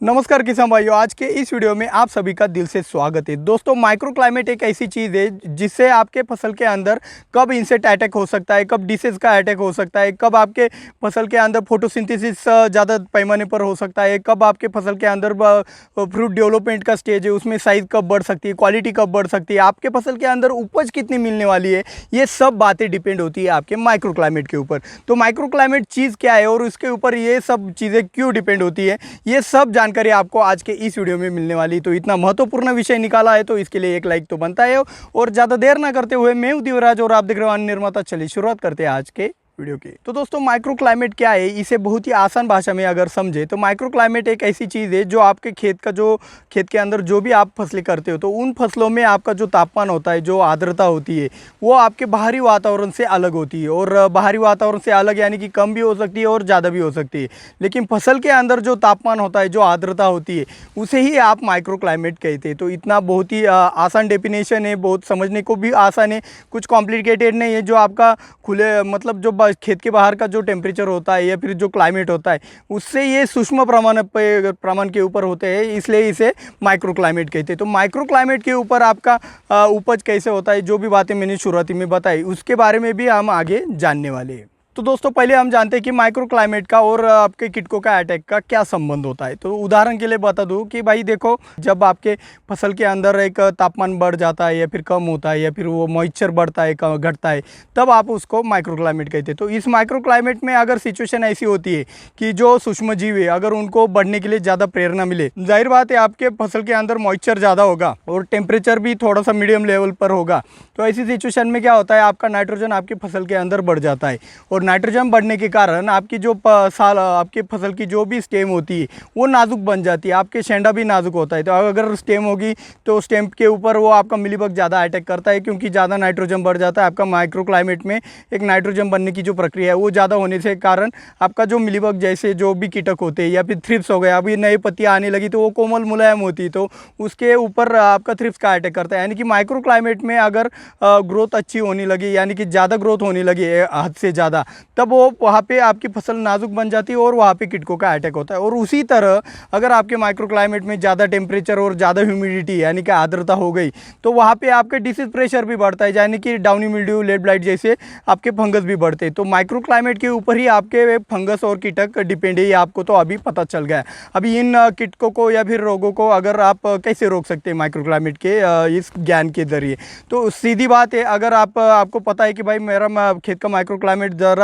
नमस्कार किसान भाइयों, आज के इस वीडियो में आप सभी का दिल से स्वागत है। दोस्तों, माइक्रो क्लाइमेट एक ऐसी चीज़ है जिससे आपके फसल के अंदर कब इंसेक्ट अटैक हो सकता है, कब डिसीज का अटैक हो सकता है, कब आपके फसल के अंदर फोटोसिंथेसिस ज़्यादा पैमाने पर हो सकता है, कब आपके फसल के अंदर फ्रूट डेवलपमेंट का स्टेज है उसमें साइज़ कब बढ़ सकती है, क्वालिटी कब बढ़ सकती है, आपके फसल के अंदर उपज कितनी मिलने वाली है, ये सब बातें डिपेंड होती है आपके माइक्रो क्लाइमेट के ऊपर। तो माइक्रो क्लाइमेट चीज़ क्या है और उसके ऊपर ये सब चीज़ें क्यों डिपेंड होती है, ये सब जानकारी आपको आज के इस वीडियो में मिलने वाली। तो इतना महत्वपूर्ण विषय निकाला है तो इसके लिए एक लाइक तो बनता है। और ज़्यादा देर ना करते हुए मैं हूं दिवराज और आप देख रहे हो निर्माता। चलिए शुरुआत करते हैं आज के वीडियो की। तो दोस्तों, माइक्रो क्लाइमेट क्या है, इसे बहुत ही आसान भाषा में अगर समझे तो माइक्रो क्लाइमेट एक ऐसी चीज़ है जो आपके खेत के अंदर जो भी आप फसलें करते हो तो उन फसलों में आपका जो तापमान होता है, जो आर्द्रता होती है, वो आपके बाहरी वातावरण से अलग होती है। और बाहरी वातावरण से अलग यानी कि कम भी हो सकती है और ज़्यादा भी हो सकती है। लेकिन फसल के अंदर जो तापमान होता है, जो आर्द्रता होती है, उसे ही आप माइक्रो क्लाइमेट कहते हैं। तो इतना बहुत ही आसान डेफिनेशन है, बहुत समझने को भी आसान है, कुछ कॉम्प्लिकेटेड नहीं है। जो आपका खुले मतलब जो खेत के बाहर का जो टेम्परेचर होता है या फिर जो क्लाइमेट होता है, उससे ये सूक्ष्म प्रमाण के ऊपर होते हैं, इसलिए इसे माइक्रो क्लाइमेट कहते हैं। तो माइक्रो क्लाइमेट के ऊपर आपका उपज कैसे होता है, जो भी बातें मैंने शुरुआती में बताई, उसके बारे में भी हम आगे जानने वाले हैं। तो दोस्तों, पहले हम जानते हैं कि माइक्रो क्लाइमेट का और आपके कीटकों का अटैक का क्या संबंध होता है। तो उदाहरण के लिए बता दूं कि भाई देखो, जब आपके फसल के अंदर एक तापमान बढ़ जाता है या फिर कम होता है या फिर वो मॉइस्चर बढ़ता है, घटता है, तब आप उसको माइक्रो क्लाइमेट कहते हैं। तो इस माइक्रो क्लाइमेट में अगर सिचुएशन ऐसी होती है कि जो सूक्ष्म जीव है, अगर उनको बढ़ने के लिए ज़्यादा प्रेरणा मिले, जाहिर बात है आपके फसल के अंदर मॉइस्चर ज़्यादा होगा और टेम्परेचर भी थोड़ा सा मीडियम लेवल पर होगा। तो ऐसी सिचुएशन में क्या होता है, आपका नाइट्रोजन आपकी फसल के अंदर बढ़ जाता है। और नाइट्रोजन बढ़ने के कारण आपकी जो आपके फसल की जो भी स्टेम होती है वो नाजुक बन जाती है, आपके शेंडा भी नाजुक होता है। तो अगर स्टेम होगी तो स्टेम के ऊपर वो आपका मिलीबग ज़्यादा अटैक करता है, क्योंकि ज़्यादा नाइट्रोजन बढ़ जाता है। आपका माइक्रो क्लाइमेट में एक नाइट्रोजन बनने की जो प्रक्रिया है वो ज़्यादा होने से कारण आपका जो मिलीबग जैसे जो भी कीटक होते हैं या फिर थ्रिप्स हो गया, अभी नई पत्तियाँ आने लगी तो वो कोमल मुलायम होती है, तो उसके ऊपर आपका थ्रिप्स का अटैक करता है। यानी कि माइक्रो क्लाइमेट में अगर ग्रोथ अच्छी होने लगी, यानी कि ज़्यादा ग्रोथ होने लगी हद से ज़्यादा, तब वो वहाँ पे आपकी फसल नाजुक बन जाती है और वहाँ पे कीटकों का अटैक होता है। और उसी तरह अगर आपके माइक्रो क्लाइमेट में ज़्यादा टेम्परेचर और ज़्यादा ह्यूमिडिटी यानी कि आर्द्रता हो गई तो वहाँ पे आपके डिसीज प्रेशर भी बढ़ता है, यानी कि डाउनी मिल्ड्यू, लेड ब्लाइट जैसे आपके फंगस भी बढ़ते हैं। तो माइक्रो क्लाइमेट के ऊपर ही आपके फंगस और कीटक डिपेंड है, ये आपको तो अभी पता चल गया है। अभी इन कीटकों को या फिर रोगों को अगर आप कैसे रोक सकते हैं माइक्रो क्लाइमेट के इस ज्ञान के जरिए, तो सीधी बात है, अगर आपको पता है कि भाई मेरा खेत का माइक्रो क्लाइमेट ज़रा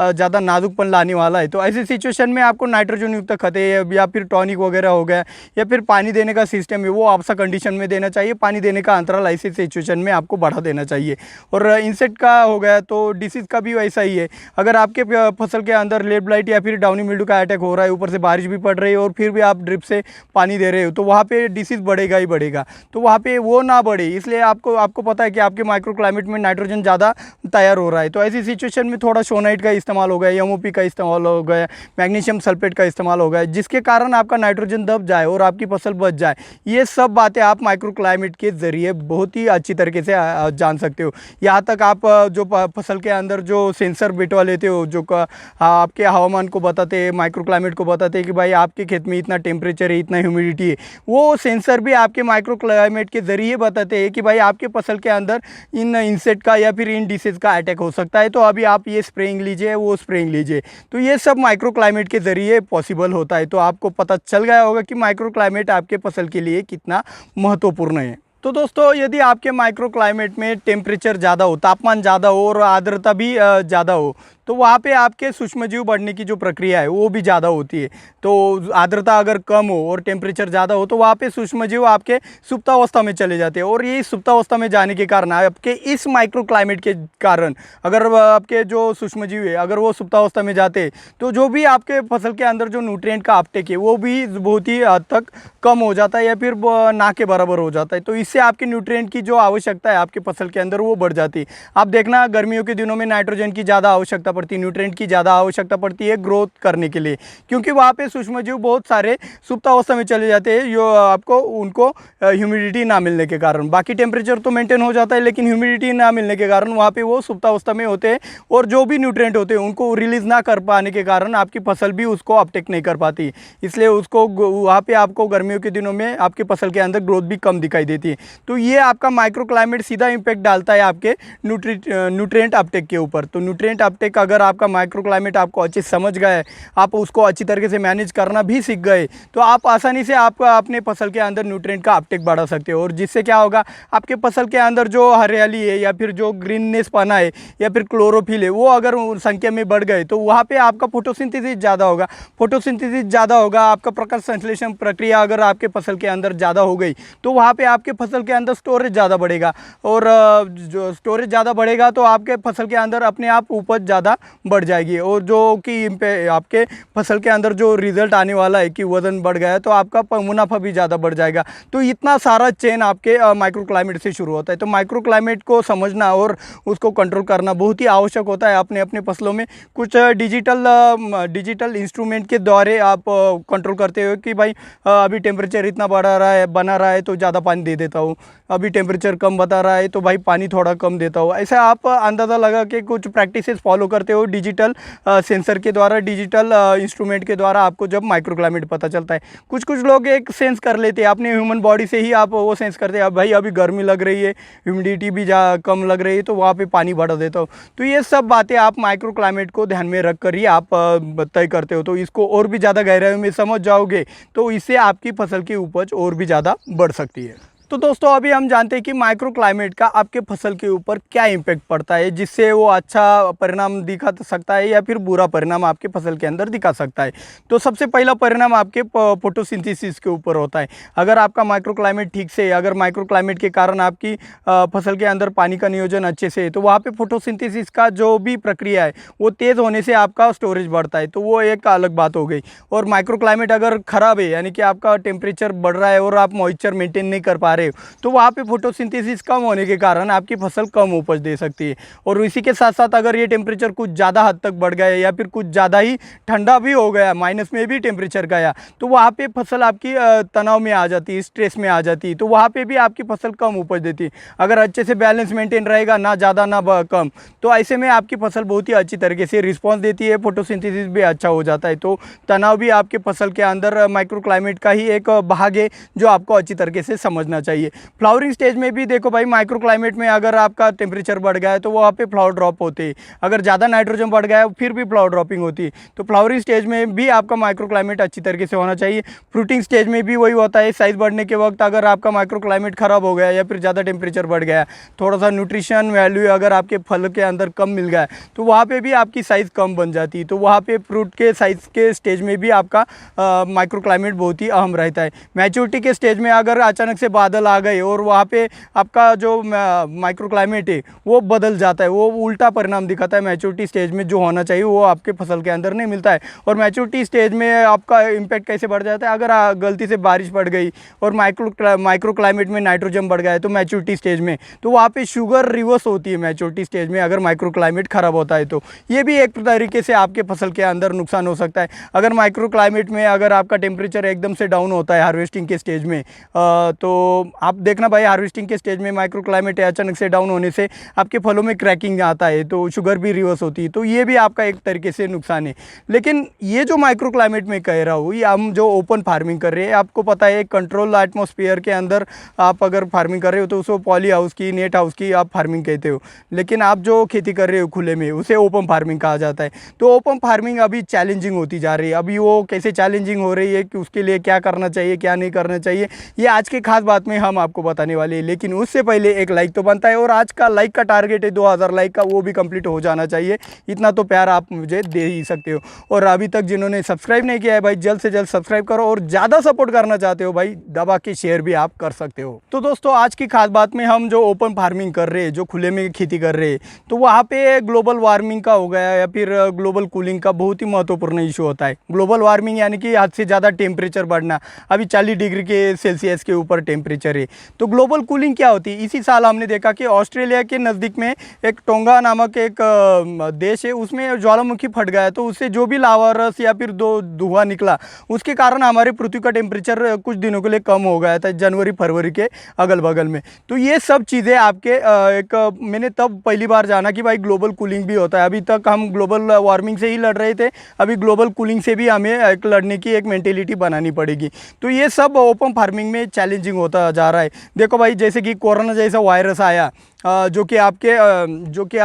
ज़्यादा नाजुकपन लाने वाला है, तो ऐसी सिचुएशन में आपको नाइट्रोजन युक्त खते या फिर टॉनिक वगैरह हो गया या फिर पानी देने का सिस्टम है वो आपसा कंडीशन में देना चाहिए। पानी देने का अंतराल ऐसी सिचुएशन में आपको बढ़ा देना चाहिए। और इंसेक्ट का हो गया तो डिसीज़ का भी वैसा ही है। अगर आपके फसल के अंदर लेड ब्लाइट या फिर डाउनी मिल्ड्यू का अटैक हो रहा है, ऊपर से बारिश भी पड़ रही है और फिर भी आप ड्रिप से पानी दे रहे हो, तो वहाँ पर डिसीज़ बढ़ेगा ही बढ़ेगा। तो वहाँ पर वो ना बढ़े, इसलिए आपको पता है कि आपके माइक्रो क्लाइमेट में नाइट्रोजन ज़्यादा तैयार हो रहा है, तो ऐसी सिचुएशन में थोड़ा सोनाइट का इस्तेमाल हो गया, एमओपी का इस्तेमाल हो गया, मैग्नीशियम सल्फेट का इस्तेमाल हो गया, जिसके कारण आपका नाइट्रोजन दब जाए और आपकी फसल बच जाए। ये सब बातें आप माइक्रो क्लाइमेट के ज़रिए बहुत ही अच्छी तरीके से जान सकते हो। यहाँ तक आप जो फसल के अंदर जो सेंसर बिठवा लेते हो, जो आपके हवामान को बताते हैं, माइक्रो क्लाइमेट को बताते हैं कि भाई आपके खेत में इतना टेम्परेचर है, इतना ह्यूमिडिटी है, वो सेंसर भी आपके माइक्रो क्लाइमेट के ज़रिए बताते हैं कि भाई आपके फसल के अंदर इन इंसेक्ट का या फिर इन डिसीज़ का अटैक हो सकता है, तो अभी आप ये स्प्रेइंग लीजिए, वो स्प्रेइंग लीजिए। तो ये सब माइक्रो क्लाइमेट के ज़रिए पॉसिबल होता है। तो आपको पता चल गया होगा कि माइक्रो क्लाइमेट आपके फसल के लिए कितना महत्वपूर्ण है। तो दोस्तों, यदि आपके माइक्रो क्लाइमेट में टेम्परेचर ज़्यादा हो, तापमान ज़्यादा हो और आर्द्रता भी ज़्यादा हो, तो वहाँ पे आपके सूक्ष्मजीव बढ़ने की जो प्रक्रिया है वो भी ज़्यादा होती है। तो आर्द्रता अगर कम हो और टेम्परेचर ज़्यादा हो तो वहाँ पे सूक्ष्मजीव आपके सुप्तावस्था में चले जाते हैं। और ये सुप्तावस्था में जाने के कारण आपके इस माइक्रो क्लाइमेट के कारण अगर आपके जो सूक्ष्मजीव है अगर वो सुप्तावस्था में जाते तो जो भी आपके फसल के अंदर जो न्यूट्रिएंट का अपटेक है वो भी बहुत ही हद तक कम हो जाता है या फिर ना के बराबर हो जाता है। तो इससे आपके न्यूट्रिएंट की जो आवश्यकता है आपके फसल के अंदर वो बढ़ जाती है। आप देखना, गर्मियों के दिनों में नाइट्रोजन की ज़्यादा आवश्यकता आवश्यकता पड़ती है, न्यूट्रिएंट की ज़्यादा आवश्यकता पड़ती है ग्रोथ करने के लिए, क्योंकि वहाँ पे सूक्ष्मजीव बहुत सारे सुप्तावस्था में चले जाते हैं जो आपको उनको ह्यूमिडिटी ना मिलने के कारण। बाकी टेम्परेचर तो मेंटेन हो जाता है, लेकिन ह्यूमिडिटी ना मिलने के कारण वहाँ पे वो सुप्तावस्था में होते हैं और जो भी न्यूट्रिएंट होते हैं उनको रिलीज़ ना कर पाने के कारण आपकी फसल भी उसको अपटेक नहीं कर पाती, इसलिए उसको वहाँ पे आपको गर्मियों के दिनों में आपकी फसल के अंदर ग्रोथ भी कम दिखाई देती है। तो ये आपका माइक्रो क्लाइमेट सीधा इम्पैक्ट डालता है आपके न्यूट्रिएंट अपटेक के ऊपर। तो न्यूट्रिएंट अपटेक अगर आपका माइक्रो क्लाइमेट आपको अच्छे समझ गए, आप उसको अच्छी तरीके से मैनेज करना भी सीख गए, तो आप आसानी से आपका अपने फसल के अंदर न्यूट्रिएंट का अपटेक बढ़ा सकते हो। और जिससे क्या होगा, आपके फसल के अंदर जो हरियाली है या फिर जो ग्रीननेस पना है या फिर क्लोरोफिल है वो अगर संख्या में बढ़ गए तो वहाँ पे आपका फोटोसिंथेसिस ज़्यादा होगा। फोटोसिंथेसिस ज़्यादा होगा, आपका प्रकाश संश्लेषण प्रक्रिया अगर आपके फसल के अंदर ज़्यादा हो गई तो वहाँ पे आपके फसल के अंदर स्टोरेज ज़्यादा बढ़ेगा, और जो स्टोरेज ज़्यादा बढ़ेगा तो आपके फसल के अंदर अपने आप उपज ज़्यादा बढ़ जाएगी, और जो कि आपके फसल के अंदर जो रिजल्ट आने वाला है कि वज़न बढ़ गया है तो आपका मुनाफा भी ज़्यादा बढ़ जाएगा। तो इतना सारा चेन आपके माइक्रो क्लाइमेट से शुरू होता है। तो माइक्रो क्लाइमेट को समझना और उसको कंट्रोल करना बहुत ही आवश्यक होता है अपने अपने फसलों में। कुछ डिजिटल इंस्ट्रूमेंट के द्वारा आप कंट्रोल करते हो कि भाई अभी टेम्परेचर इतना बना रहा है तो ज़्यादा पानी दे देता हूँ, अभी टेम्परेचर कम बता रहा है तो भाई पानी थोड़ा कम देता हूँ। ऐसा आप अंदाज़ा लगा के कुछ प्रैक्टिसेस फॉलो करते हो डिजिटल सेंसर के द्वारा, डिजिटल इंस्ट्रूमेंट के द्वारा आपको जब माइक्रो क्लाइमेट पता चलता है। कुछ लोग एक सेंस कर लेते हैं अपने ह्यूमन बॉडी से ही, आप वो सेंस करते हैं अब भाई अभी गर्मी लग रही है, ह्यूमिडिटी भी कम लग रही है तो वहाँ पे पानी बढ़ा देता हूँ। तो ये सब बातें आप माइक्रो क्लाइमेट को ध्यान में रख कर ही आप तय करते हो। तो इसको और भी ज़्यादा गहराई में समझ जाओगे तो इससे आपकी फसल की उपज और भी ज़्यादा बढ़ सकती है। तो दोस्तों अभी हम जानते हैं कि माइक्रो क्लाइमेट का आपके फसल के ऊपर क्या इम्पैक्ट पड़ता है, जिससे वो अच्छा परिणाम दिखा सकता है या फिर बुरा परिणाम आपके फसल के अंदर दिखा सकता है। तो सबसे पहला परिणाम आपके फोटोसिंथेसिस के ऊपर होता है। अगर आपका माइक्रो क्लाइमेट ठीक से, अगर माइक्रो क्लाइमेट के कारण आपकी फसल के अंदर पानी का नियोजन अच्छे से है तो वहाँ पे फोटोसिंथेसिस का जो भी प्रक्रिया है वो तेज़ होने से आपका स्टोरेज बढ़ता है, तो वो एक अलग बात हो गई। और माइक्रो क्लाइमेट अगर ख़राब है, यानी कि आपका टेम्परेचर बढ़ रहा है और आप मॉइस्चर मेंटेन नहीं कर पा रहे तो वहाँ पे फोटोसिंथेसिस कम होने के कारण आपकी फसल कम उपज दे सकती है। और इसी के साथ साथ अगर ये टेम्परेचर कुछ ज़्यादा हद तक बढ़ गया या फिर कुछ ज़्यादा ही ठंडा भी हो गया, माइनस में भी टेम्परेचर गया, तो वहाँ पे फसल आपकी तनाव में आ जाती है, स्ट्रेस में आ जाती है, तो वहाँ पे भी आपकी फसल कम उपज देती है। अगर अच्छे से बैलेंस मेंटेन रहेगा, ना ज़्यादा ना कम, तो ऐसे में आपकी फसल बहुत ही अच्छी तरीके से रिस्पॉन्स देती है, फोटोसिंथेसिस भी अच्छा हो जाता है। तो तनाव भी आपके फसल के अंदर माइक्रो क्लाइमेट का ही एक भाग है जो आपको अच्छी तरीके से समझना चाहिए। फ्लावरिंग स्टेज में भी देखो भाई, माइक्रो क्लाइमेट में अगर आपका टेम्परेचर बढ़ गया है तो वहाँ पे फ्लावर ड्रॉप होते हैं, अगर ज़्यादा नाइट्रोजन बढ़ गया है फिर भी फ्लावर ड्रॉपिंग होती है। तो फ्लावरिंग स्टेज में भी आपका माइक्रो क्लाइमेट अच्छी तरीके से होना चाहिए। फ्रूटिंग स्टेज में भी वही होता है, साइज़ बढ़ने के वक्त अगर आपका माइक्रो क्लाइमेट ख़राब हो गया या फिर ज़्यादा टेम्परेचर बढ़ गया, थोड़ा सा न्यूट्रिशन वैल्यू अगर आपके फल के अंदर कम मिल गया तो वहाँ पर भी आपकी साइज़ कम बन जाती है। तो वहाँ पर फ्रूट के साइज़ के स्टेज में भी आपका माइक्रो क्लाइमेट बहुत ही अहम रहता है। मैच्योरिटी के स्टेज में अगर अचानक से बादल आ गए और वहाँ पे आपका जो माइक्रो क्लाइमेट है वो बदल जाता है, वो उल्टा परिणाम दिखाता है। मैच्योरिटी स्टेज में जो होना चाहिए वो आपके फसल के अंदर नहीं मिलता है। और मैच्योरिटी स्टेज में आपका इम्पैक्ट कैसे बढ़ जाता है, अगर गलती से बारिश पड़ गई और माइक्रो क्लाइमेट में नाइट्रोजन बढ़ गया है तो मैच्योरिटी स्टेज में, तो वहाँ पे शुगर रिवर्स होती है मैच्योरिटी स्टेज में, अगर माइक्रो क्लाइमेट ख़राब होता है तो ये भी एक तरीके से आपके फसल के अंदर नुकसान हो सकता है। अगर माइक्रो क्लाइमेट में अगर आपका टेम्परेचर एकदम से डाउन होता है हार्वेस्टिंग के स्टेज में, तो आप देखना भाई हार्वेस्टिंग के स्टेज में माइक्रो क्लाइमेट अचानक से डाउन होने से आपके फलों में क्रैकिंग आता है, तो शुगर भी रिवर्स होती है, तो ये भी आपका एक तरीके से नुकसान है। लेकिन ये जो माइक्रो क्लाइमेट में कह रहा हूँ, ये हम जो ओपन फार्मिंग कर रहे हैं, आपको पता है कंट्रोल एटमॉस्फेयर के अंदर आप अगर फार्मिंग कर रहे हो तो उसको पॉली हाउस की, नेट हाउस की आप फार्मिंग कहते हो, लेकिन आप जो खेती कर रहे हो खुले में उसे ओपन फार्मिंग कहा जाता है। तो ओपन फार्मिंग अभी चैलेंजिंग होती जा रही है। अभी वो कैसे चैलेंजिंग हो रही है कि उसके लिए क्या करना चाहिए क्या नहीं करना चाहिए, ये आज के खास बात में हम आपको बताने वाले हैं। लेकिन उससे पहले एक लाइक तो बनता है, और आज का लाइक का टारगेट है 2000 लाइक का, वो भी कंप्लीट हो जाना चाहिए। इतना तो प्यार आप मुझे दे ही सकते हो। और अभी तक जिन्होंने सब्सक्राइब नहीं किया है भाई, जल्द से जल्द सब्सक्राइब करो, और ज़्यादा सपोर्ट करना चाहते हो भाई, दबा के शेयर भी आप कर सकते हो। तो दोस्तों आज की खास बात में हम जो ओपन फार्मिंग कर रहे हैं, जो खुले में खेती कर रहे हैं, तो वहाँ पे ग्लोबल वार्मिंग का हो गया या फिर ग्लोबल कूलिंग का बहुत ही महत्वपूर्ण इशू होता है। ग्लोबल वार्मिंग यानी कि हद से ज़्यादा टेम्परेचर बढ़ना। अभी 40 डिग्री के सेल्सियस के ऊपर टेम्परेचर टेम्परेचर है। तो ग्लोबल कूलिंग क्या होती है? इसी साल हमने देखा कि ऑस्ट्रेलिया के नज़दीक में एक टोंगा नामक एक देश है, उसमें ज्वालामुखी फट गया, तो उससे जो भी लावा रस या फिर दो धुआं निकला, उसके कारण हमारे पृथ्वी का टेम्परेचर कुछ दिनों के लिए कम हो गया था, जनवरी फरवरी के अगल बगल में। तो ये सब चीज़ें आपके मैंने तब पहली बार जाना कि भाई ग्लोबल कूलिंग भी होता है। अभी तक हम ग्लोबल वार्मिंग से ही लड़ रहे थे, अभी ग्लोबल कूलिंग से भी हमें एक लड़ने की एक मेंटेलिटी बनानी पड़ेगी। तो ये सब ओपन फार्मिंग में चैलेंजिंग होता जा रहा है। देखो भाई, जैसे कि कोरोना जैसा वायरस आया, जो कि आपके जो कि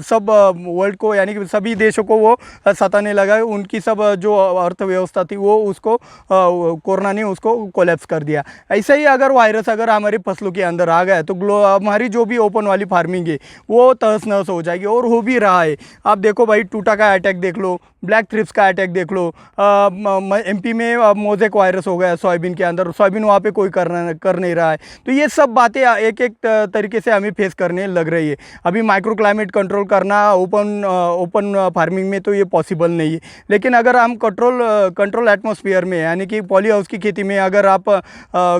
सब वर्ल्ड को यानी कि सभी देशों को वो सताने लगा, उनकी सब जो अर्थव्यवस्था थी वो उसको कोरोना ने उसको कोलैप्स कर दिया। ऐसे ही अगर वायरस अगर हमारी फसलों के अंदर आ गया तो हमारी जो भी ओपन वाली फार्मिंग है वो तहस नहस हो जाएगी, और हो भी रहा है। आप देखो भाई, टूटा का अटैक देख लो, ब्लैक थ्रिप्स का अटैक देख लो, एमपी में मोज़ेक वायरस हो गया सोयाबीन के अंदर, सोयाबीन वहाँ पे कोई कर नहीं रहा है। तो ये सब बातें एक एक तरीके से हमें फेस करने लग रही है। अभी माइक्रो क्लाइमेट कंट्रोल करना ओपन फार्मिंग में तो ये पॉसिबल नहीं है, लेकिन अगर हम कंट्रोल एटमॉस्फेयर में यानी कि पॉली हाउस की खेती में अगर आप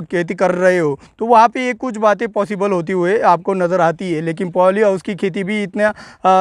खेती कर रहे हो तो वहाँ पे ये कुछ बातें पॉसिबल होती हुए आपको नज़र आती है। लेकिन पॉली हाउस की खेती भी इतना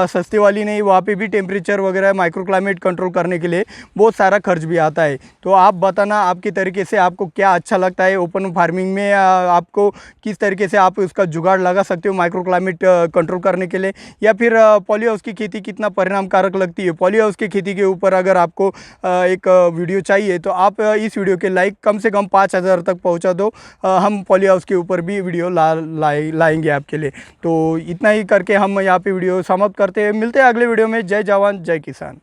सस्ते वाली नहीं, वहाँ पे भी टेम्परेचर वगैरह माइक्रो क्लाइमेट कंट्रोल करने के लिए बहुत सारा खर्च भी आता है। तो आप बताना आपके तरीके से आपको क्या अच्छा लगता है ओपन फार्मिंग में, आपको किस तरीके से आप उसका जुगाड़ लगा सकते हो माइक्रो क्लाइमेट कंट्रोल करने के लिए, या फिर पॉली हाउस की खेती कितना परिणामकारक लगती है। पॉली हाउस की खेती के ऊपर अगर आपको एक वीडियो चाहिए तो आप इस वीडियो के लाइक कम से कम 5000 तक पहुंचा दो, हम पॉली हाउस के ऊपर भी वीडियो लाएंगे आपके लिए। तो इतना ही करके हम यहाँ पे वीडियो समाप्त करते हैं। मिलते हैं अगले वीडियो में। जय जवान जय किसान।